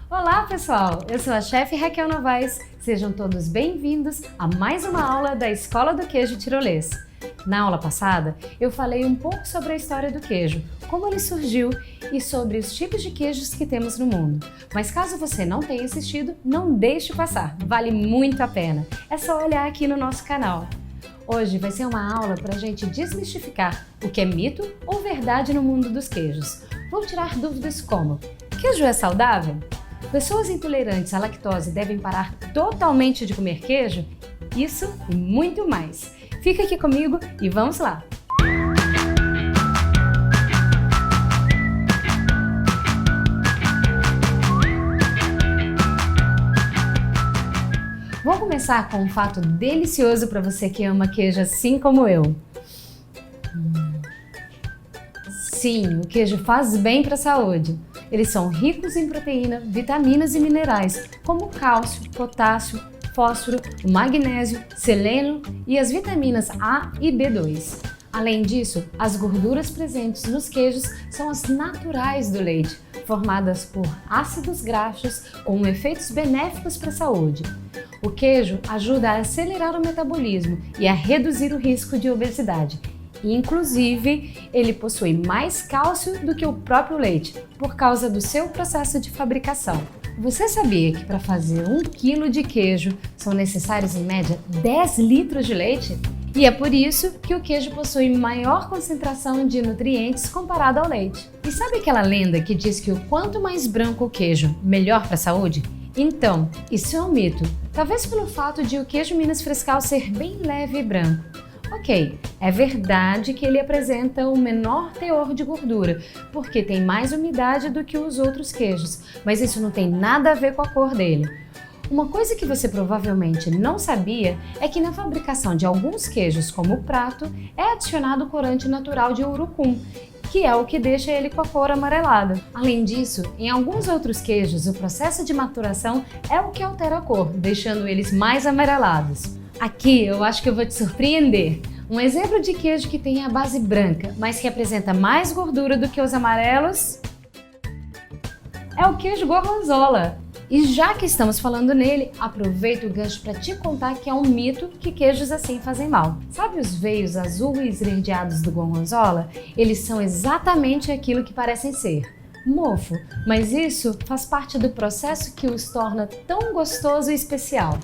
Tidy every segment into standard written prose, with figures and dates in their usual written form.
Olá pessoal, eu sou a chefe Raquel Novaes, sejam todos bem-vindos a mais uma aula da Escola do Queijo Tirolês. Na aula passada, eu falei um pouco sobre a história do queijo, como ele surgiu e sobre os tipos de queijos que temos no mundo. Mas caso você não tenha assistido, não deixe passar, vale muito a pena. É só olhar aqui no nosso canal. Hoje vai ser uma aula para a gente desmistificar o que é mito ou verdade no mundo dos queijos. Vou tirar dúvidas como: queijo é saudável? Pessoas intolerantes à lactose devem parar totalmente de comer queijo? Isso e muito mais. Fica aqui comigo e vamos lá! Vou começar com um fato delicioso para você que ama queijo assim como eu. Sim, o queijo faz bem para a saúde. Eles são ricos em proteína, vitaminas e minerais, como cálcio, potássio, fósforo, magnésio, selênio e as vitaminas A e B2. Além disso, as gorduras presentes nos queijos são as naturais do leite, formadas por ácidos graxos com efeitos benéficos para a saúde. O queijo ajuda a acelerar o metabolismo e a reduzir o risco de obesidade. Inclusive, ele possui mais cálcio do que o próprio leite, por causa do seu processo de fabricação. Você sabia que para fazer 1 kg de queijo são necessários em média 10 litros de leite? E é por isso que o queijo possui maior concentração de nutrientes comparado ao leite. E sabe aquela lenda que diz que o quanto mais branco o queijo, melhor para a saúde? Então, isso é um mito, talvez pelo fato de o queijo Minas Frescal ser bem leve e branco. Ok, é verdade que ele apresenta um menor teor de gordura, porque tem mais umidade do que os outros queijos, mas isso não tem nada a ver com a cor dele. Uma coisa que você provavelmente não sabia é que na fabricação de alguns queijos, como o prato, é adicionado corante natural de urucum, que é o que deixa ele com a cor amarelada. Além disso, em alguns outros queijos, o processo de maturação é o que altera a cor, deixando eles mais amarelados. Aqui eu acho que eu vou te surpreender. Um exemplo de queijo que tem a base branca, mas que apresenta mais gordura do que os amarelos, é o queijo gorgonzola. E já que estamos falando nele, aproveito o gancho para te contar que é um mito que queijos assim fazem mal. Sabe os veios azul e esverdeados do gorgonzola? Eles são exatamente aquilo que parecem ser: mofo, mas isso faz parte do processo que os torna tão gostoso e especial.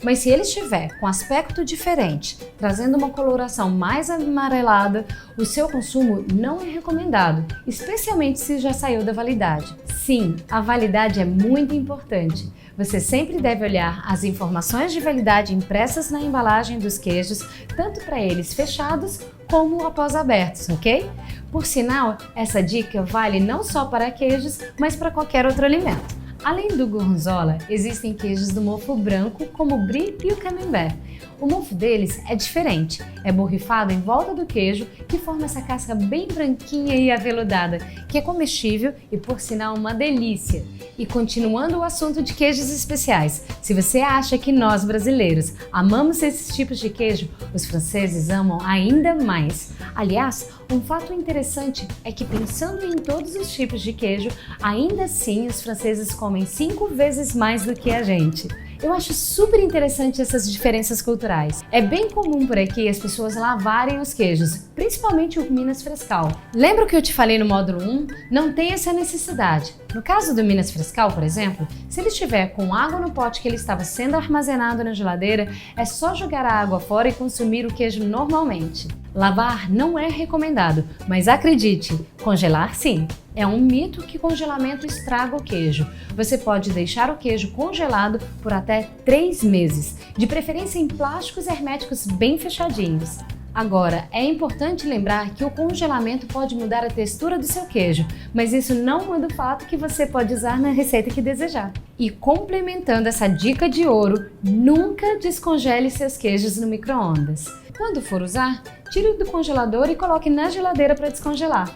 Mas se ele estiver com aspecto diferente, trazendo uma coloração mais amarelada, o seu consumo não é recomendado, especialmente se já saiu da validade. Sim, a validade é muito importante. Você sempre deve olhar as informações de validade impressas na embalagem dos queijos, tanto para eles fechados como após abertos, ok? Por sinal, essa dica vale não só para queijos, mas para qualquer outro alimento. Além do gorgonzola, existem queijos do mofo branco, como o brie e o camembert. O mofo deles é diferente, é borrifado em volta do queijo, que forma essa casca bem branquinha e aveludada, que é comestível e, por sinal, uma delícia. E continuando o assunto de queijos especiais, se você acha que nós brasileiros amamos esses tipos de queijo, os franceses amam ainda mais. Aliás, um fato interessante é que, pensando em todos os tipos de queijo, ainda assim os franceses comem 5 vezes mais do que a gente. Eu acho super interessante essas diferenças culturais. É bem comum por aqui as pessoas lavarem os queijos, principalmente o Minas Frescal. Lembra que eu te falei no módulo 1? Não tem essa necessidade. No caso do Minas Frescal, por exemplo, se ele estiver com água no pote que ele estava sendo armazenado na geladeira, é só jogar a água fora e consumir o queijo normalmente. Lavar não é recomendado, mas acredite, congelar sim. É um mito que congelamento estraga o queijo. Você pode deixar o queijo congelado por até 3 meses, de preferência em plásticos herméticos bem fechadinhos. Agora, é importante lembrar que o congelamento pode mudar a textura do seu queijo, mas isso não muda o fato que você pode usar na receita que desejar. E complementando essa dica de ouro, nunca descongele seus queijos no micro-ondas. Quando for usar, tire do congelador e coloque na geladeira para descongelar.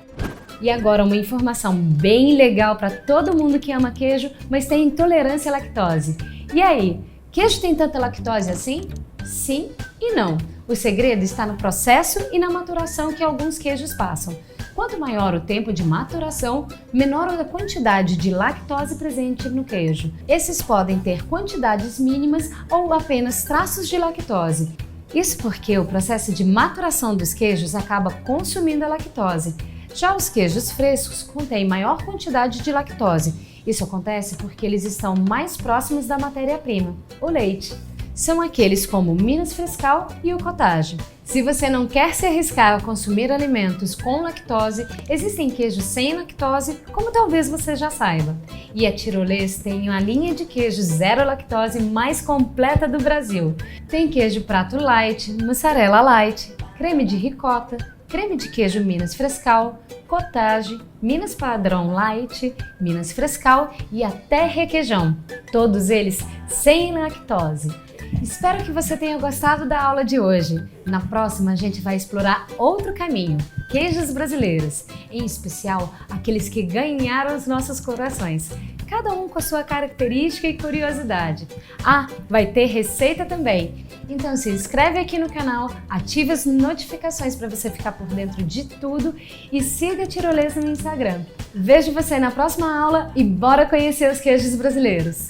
E agora uma informação bem legal para todo mundo que ama queijo, mas tem intolerância à lactose. E aí, queijo tem tanta lactose assim? Sim e não. O segredo está no processo e na maturação que alguns queijos passam. Quanto maior o tempo de maturação, menor a quantidade de lactose presente no queijo. Esses podem ter quantidades mínimas ou apenas traços de lactose. Isso porque o processo de maturação dos queijos acaba consumindo a lactose. Já os queijos frescos contêm maior quantidade de lactose. Isso acontece porque eles estão mais próximos da matéria-prima, o leite. São aqueles como o Minas Frescal e o Cottage. Se você não quer se arriscar a consumir alimentos com lactose, existem queijos sem lactose, como talvez você já saiba. E a Tirolês tem a linha de queijo zero lactose mais completa do Brasil. Tem queijo prato light, mussarela light, creme de ricota, creme de queijo Minas Frescal, Cottage, Minas Padrão Light, Minas Frescal e até requeijão. Todos eles sem lactose. Espero que você tenha gostado da aula de hoje. Na próxima a gente vai explorar outro caminho, queijos brasileiros, em especial aqueles que ganharam os nossos corações, cada um com a sua característica e curiosidade. Ah, vai ter receita também. Então se inscreve aqui no canal, ative as notificações para você ficar por dentro de tudo e siga a Tirolês no Instagram. Vejo você na próxima aula e bora conhecer os queijos brasileiros!